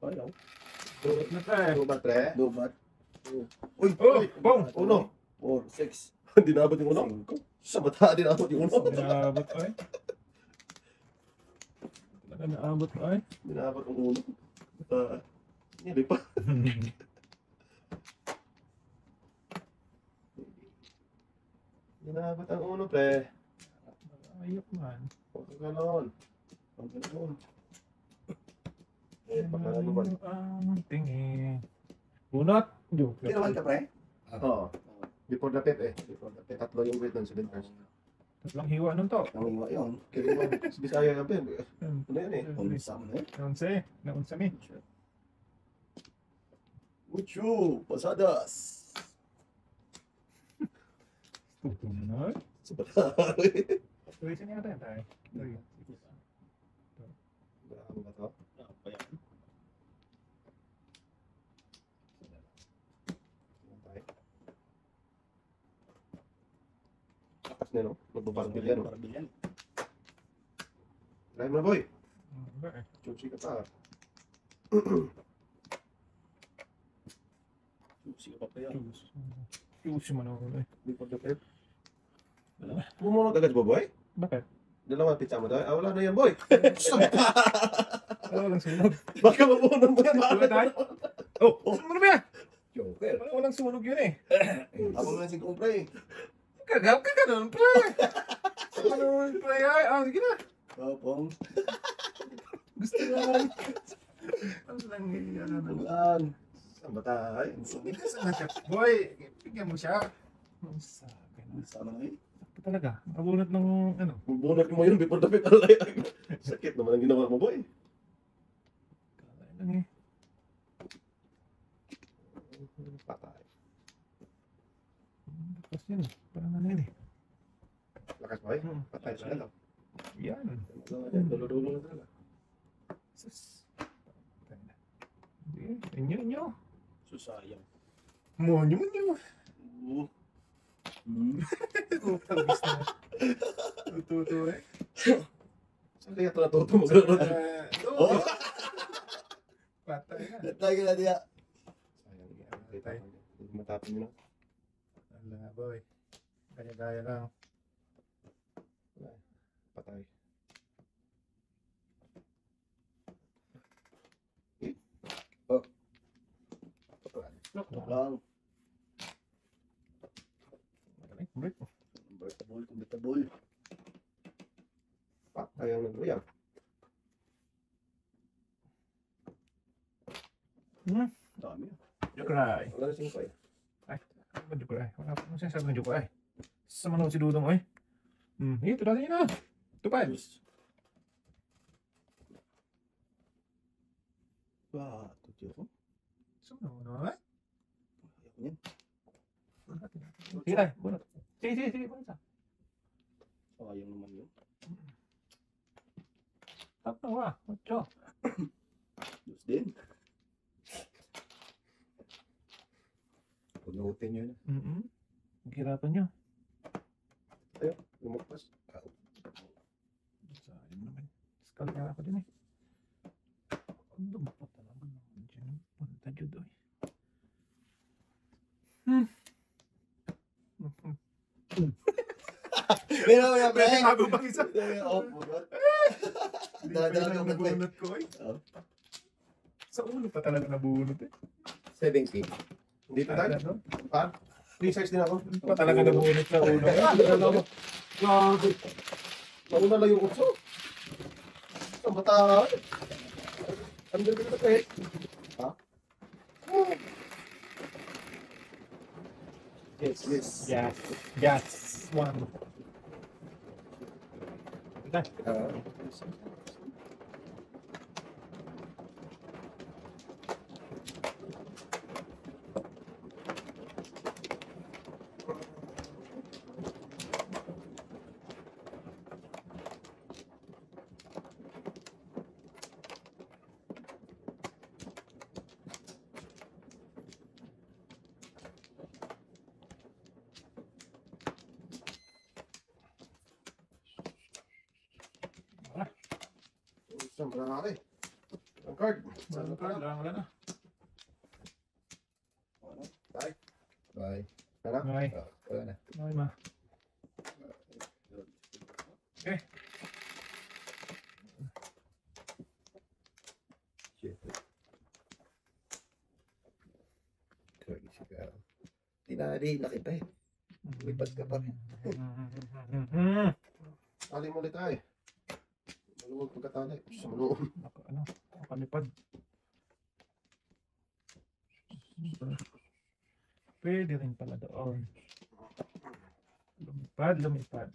Ano? Durot na tayo. Ano ba, tre? Lubat. Uy! Oh, bong. Uno! 4, 6, Hindi na abot yung uno. 5. Sa mata din abot yung uno. Naabot ay. Talaga naabot ay. Hindi na abot yung uno. Hindi pa. Hindi na abot ang uno, pre. Ayok man. Huwag ka ganon. Ang ganoon. Baka ano ba? Ang tingin. Bunot. Joke. Kinawan ka, pre? Oo. Before the pep eh. Before the pep. Tatlo yung wait nun sa Benters. Tatlong hiwa nun to. Nangiwa yun. Kaya naman, sa Bisaya ka, Ben. Ano yan eh? Unsa mo na eh. Naunsa. Naunsa mi. Mucho! Pasadas! Bunot. Sa mata. Tuloy siya niya tayo. Tuloy. Ano ba to? Lakas niya, no? Magbabarbil yan, no? Barbil yan. Try mo na, boy. Ba eh. Chuchi ka pa. Sige pa, pre. Choose mo na ulo eh. Before the pep. Bumunod agad ba, boy? Bakit? Dalawang pizza mo daw. Ah, wala na yan, boy. Walang sunog. Baka mabunan mo yan. Tuloy tayo. Oh! Ano ba yan? Joker. Walang sunog yun eh. Ako mo na si kong pre. Kagab ka ganun, pre. Ano, pre? Ay, sige na. Kapong. Gusto lang. Ano lang yan? Bulan. Saan ba tayo? Hindi ka sa natap. Boy, bigyan mo siya. Sa akin. Sama na eh. Sakto talaga. Nakabunot ng ano. Bunot mo yun before the pep. Alay. Sakit naman ang ginawa mo, boy. Kaya lang eh. Patay. Tapos yun. Parang ano yun eh. Lakas ba eh? Patay sila lang. Yan. Dulo-dulo na talaga. Sus. Hindi. Inyo. Susayang. Monyo. Utang bis na. Tututo eh. Saan kaya ito natuto maglaro? Oh! Patay na. Natay ka na diya. Sayang. Patay. Matapin nyo na. Ala boy. Gaya-gaya lang. Patay. Lang. Break. Convertible. Patay ang nagro yan. Dami. Jukray. Wala na 5 eh. Ano ba Jukray? Wala pa sinasabi ng Jukray. Sa manood si Dudong eh. Ito natin yun na. 2-5. Ba, tutyo ko. Sa manood eh. Ayaw niyan. Sige tayo. Bunot. Sige. Bunot sa. Sayang naman yun. Tap na wa. 8. Diyos din. Punutin yun. Hirapan nyo. Lumagpas. Sayang naman. Skull nga ako din eh. Ano ba pa talaga naman dyan? Punta dyan doy. Pero yan, pre. Bago pang isa. Oh, bunot. Dala-dala Dala-dala ng nabunot ko eh. Sa ulo pa talaga nabunot eh. 70. Dito tayo. Ano? Pa? 3 size din ako. Pa talaga nabunot sa ulo. Grabe. Mauna lang yung utso. Ang bata. Ang ganda na kahit. Ha? Yes. Gas. 1. Isang marami. Ang card. Ano ka? Wala na. Bye. Okay. Wala na. Okay ma. Okay. Shit. Crazy ka. Tinali na kita eh. Lipat ka pa rin. Tali mo ulit tayo. Maluwag pagkatali. Sa maluwag. Nakalipad. Pwede rin pala doon. Lumipad. Lumipad.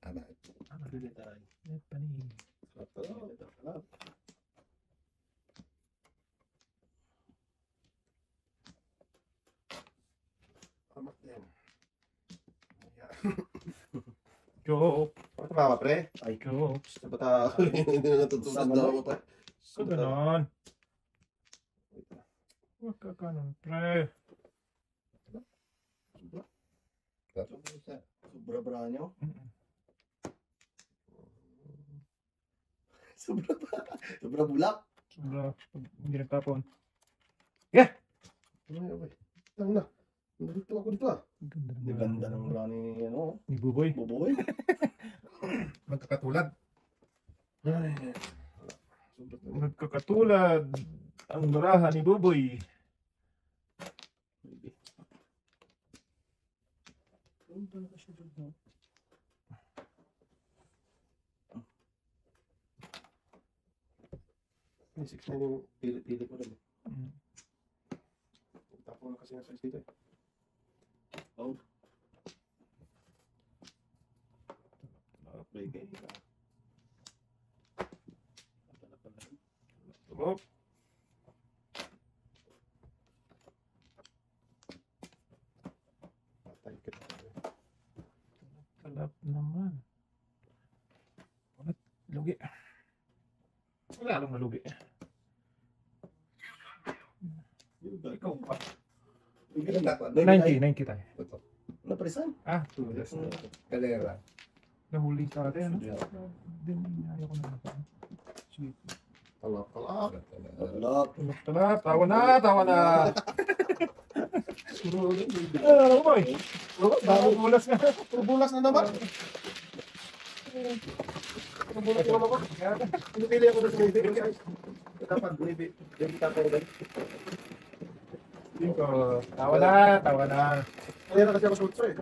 Ama. Pili tayo. Paning. Sarap. Amat din. Joke. Ano ba, pre? Ay, Joke. Sa bata. Hindi na natutunan daw ako pa. So, ganon. Huwag ka ganon, pre. sobra bra nyo. Sobra bulak. Sobra. Hindi nagtapon. Ay, na. Nandito ako dito ah. Ganda ng bra ni, ano, Ni Buboy. Buboy. Magkakatulad. Ay. Sobra na. Magkakatulad. Ang baraha ni Buboy. Ano talaga siya doon, no? May 6'9" yung pili ko rin. Mm. Tapos na kasi ng size dito eh. Oh. Play game. Tulog. Patay ka na. Talap naman. Ulit. Lugi. Wala lang nalugi. Ikaw pa. 90 tayo. Ito. Napresan. Ah, tulas. Kalera. Nahuli sa atin. Hindi, ayaw ko na. Sige. Talap. Talap. Talap. Tawa na. Ano ba eh? Bulas nga. Bulas na naman. Bulas na naman. Pinipili ako na sa baby. Dapat baby. Baby tapo ba? Tawa na, tawa na. Kaya na kasi ako sa utso eh.